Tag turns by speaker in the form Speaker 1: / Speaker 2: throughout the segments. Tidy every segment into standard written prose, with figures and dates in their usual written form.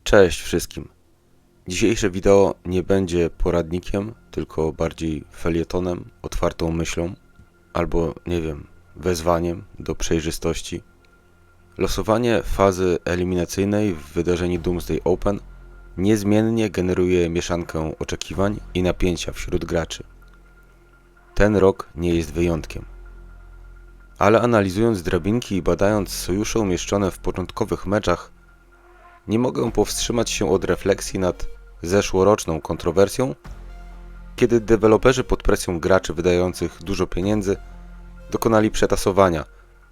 Speaker 1: Cześć wszystkim. Dzisiejsze wideo nie będzie poradnikiem, tylko bardziej felietonem, otwartą myślą, albo nie wiem, wezwaniem do przejrzystości. Losowanie fazy eliminacyjnej w wydarzeniu Doomsday Open niezmiennie generuje mieszankę oczekiwań i napięcia wśród graczy. Ten rok nie jest wyjątkiem. Ale analizując drabinki i badając sojusze umieszczone w początkowych meczach, nie mogę powstrzymać się od refleksji nad zeszłoroczną kontrowersją, kiedy deweloperzy pod presją graczy wydających dużo pieniędzy dokonali przetasowania,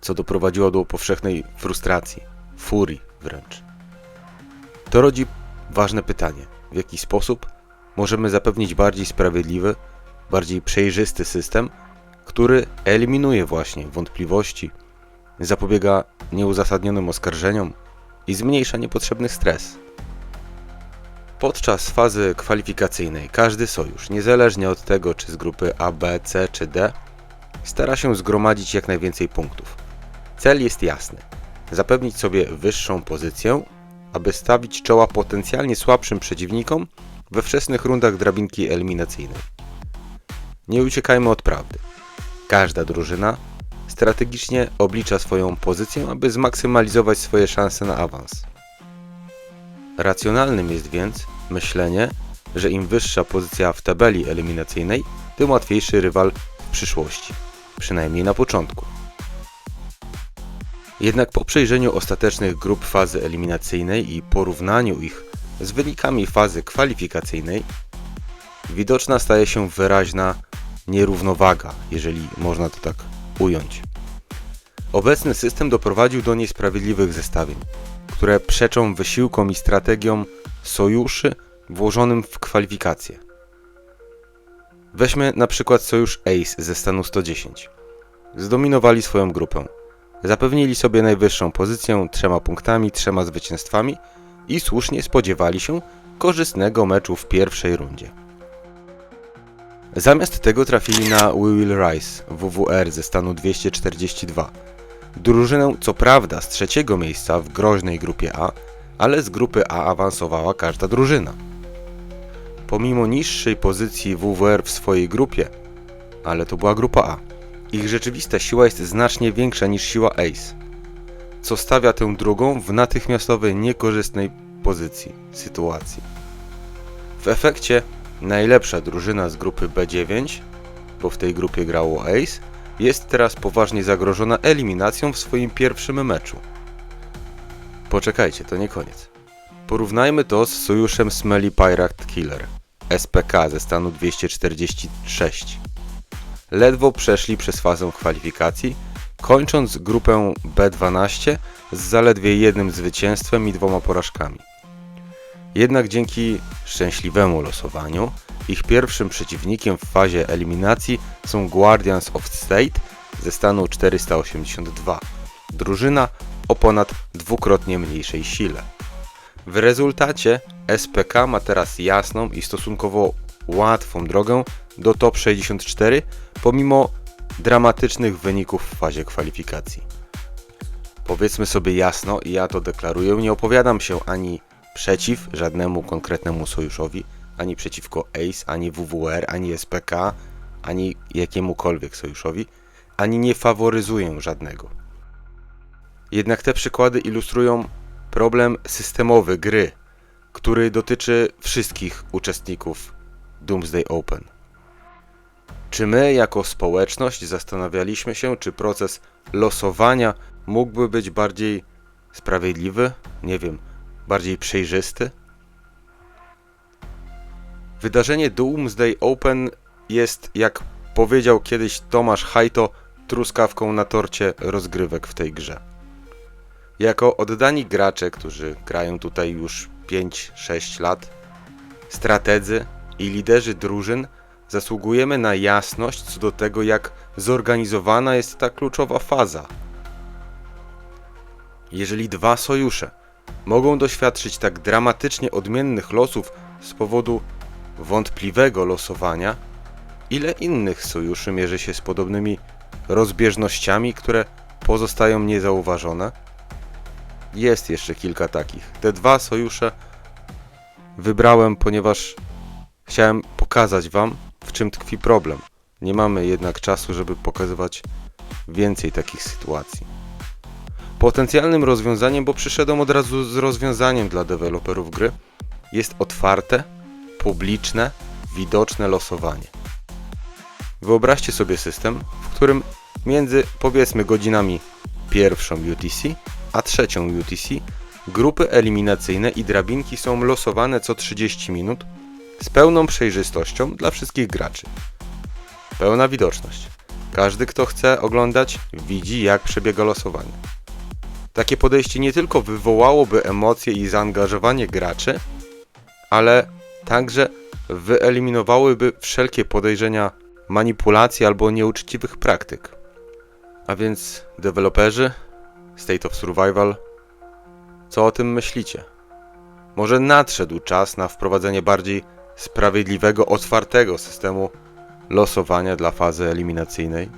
Speaker 1: co doprowadziło do powszechnej frustracji, furii wręcz. To rodzi ważne pytanie, w jaki sposób możemy zapewnić bardziej sprawiedliwy, bardziej przejrzysty system, który eliminuje właśnie wątpliwości, zapobiega nieuzasadnionym oskarżeniom i zmniejsza niepotrzebny stres. Podczas fazy kwalifikacyjnej każdy sojusz, niezależnie od tego czy z grupy A, B, C czy D, stara się zgromadzić jak najwięcej punktów. Cel jest jasny: zapewnić sobie wyższą pozycję, aby stawić czoła potencjalnie słabszym przeciwnikom we wczesnych rundach drabinki eliminacyjnej. Nie uciekajmy od prawdy. Każda drużyna strategicznie oblicza swoją pozycję, aby zmaksymalizować swoje szanse na awans. Racjonalnym jest więc myślenie, że im wyższa pozycja w tabeli eliminacyjnej, tym łatwiejszy rywal w przyszłości, przynajmniej na początku. Jednak po przejrzeniu ostatecznych grup fazy eliminacyjnej i porównaniu ich z wynikami fazy kwalifikacyjnej, widoczna staje się wyraźna nierównowaga, jeżeli można to tak ująć. Obecny system doprowadził do niesprawiedliwych zestawień, które przeczą wysiłkom i strategiom sojuszy włożonym w kwalifikacje. Weźmy na przykład sojusz Ace ze stanu 110. Zdominowali swoją grupę. Zapewnili sobie najwyższą pozycję 3 punktami, 3 zwycięstwami i słusznie spodziewali się korzystnego meczu w pierwszej rundzie. Zamiast tego trafili na We Will Rise WWR ze stanu 242. Drużynę co prawda z 3. miejsca w groźnej grupie A, ale z grupy A awansowała każda drużyna. Pomimo niższej pozycji WWR w swojej grupie, ale to była grupa A, ich rzeczywista siła jest znacznie większa niż siła Ace, co stawia tę drugą w natychmiastowej niekorzystnej sytuacji. W efekcie najlepsza drużyna z grupy B9, bo w tej grupie grało Ace, jest teraz poważnie zagrożona eliminacją w swoim pierwszym meczu. Poczekajcie, to nie koniec. Porównajmy to z sojuszem Smelly Pirate Killer, SPK ze stanu 246. Ledwo przeszli przez fazę kwalifikacji, kończąc grupę B12 z zaledwie 1 zwycięstwem i 2 porażkami. Jednak dzięki szczęśliwemu losowaniu ich pierwszym przeciwnikiem w fazie eliminacji są Guardians of State ze stanu 482, drużyna o ponad dwukrotnie mniejszej sile. W rezultacie SPK ma teraz jasną i stosunkowo łatwą drogę do top 64 pomimo dramatycznych wyników w fazie kwalifikacji. Powiedzmy sobie jasno, i ja to deklaruję, nie opowiadam się ani przeciw żadnemu konkretnemu sojuszowi, ani przeciwko Ace, ani WWR, ani SPK, ani jakiemukolwiek sojuszowi, ani nie faworyzuję żadnego. Jednak te przykłady ilustrują problem systemowy gry, który dotyczy wszystkich uczestników Doomsday Open. Czy my jako społeczność zastanawialiśmy się, czy proces losowania mógłby być bardziej sprawiedliwy? Nie wiem, bardziej przejrzysty? Wydarzenie Doomsday Open jest, jak powiedział kiedyś Tomasz Hajto, truskawką na torcie rozgrywek w tej grze. Jako oddani gracze, którzy grają tutaj już 5-6 lat, strategzy i liderzy drużyn, zasługujemy na jasność co do tego, jak zorganizowana jest ta kluczowa faza. Jeżeli 2 sojusze mogą doświadczyć tak dramatycznie odmiennych losów z powodu wątpliwego losowania, ile innych sojuszy mierzy się z podobnymi rozbieżnościami, które pozostają niezauważone? Jest jeszcze kilka takich. Te 2 sojusze wybrałem, ponieważ chciałem pokazać Wam, w czym tkwi problem. Nie mamy jednak czasu, żeby pokazywać więcej takich sytuacji. Potencjalnym rozwiązaniem, bo przyszedłem od razu z rozwiązaniem dla deweloperów gry, jest otwarte, publiczne, widoczne losowanie. Wyobraźcie sobie system, w którym między, powiedzmy, godzinami pierwszą UTC a trzecią UTC grupy eliminacyjne i drabinki są losowane co 30 minut z pełną przejrzystością dla wszystkich graczy. Pełna widoczność. Każdy, kto chce oglądać, widzi, jak przebiega losowanie. Takie podejście nie tylko wywołałoby emocje i zaangażowanie graczy, ale także wyeliminowałyby wszelkie podejrzenia manipulacji albo nieuczciwych praktyk. A więc deweloperzy State of Survival, co o tym myślicie? Może nadszedł czas na wprowadzenie bardziej sprawiedliwego, otwartego systemu losowania dla fazy eliminacyjnej?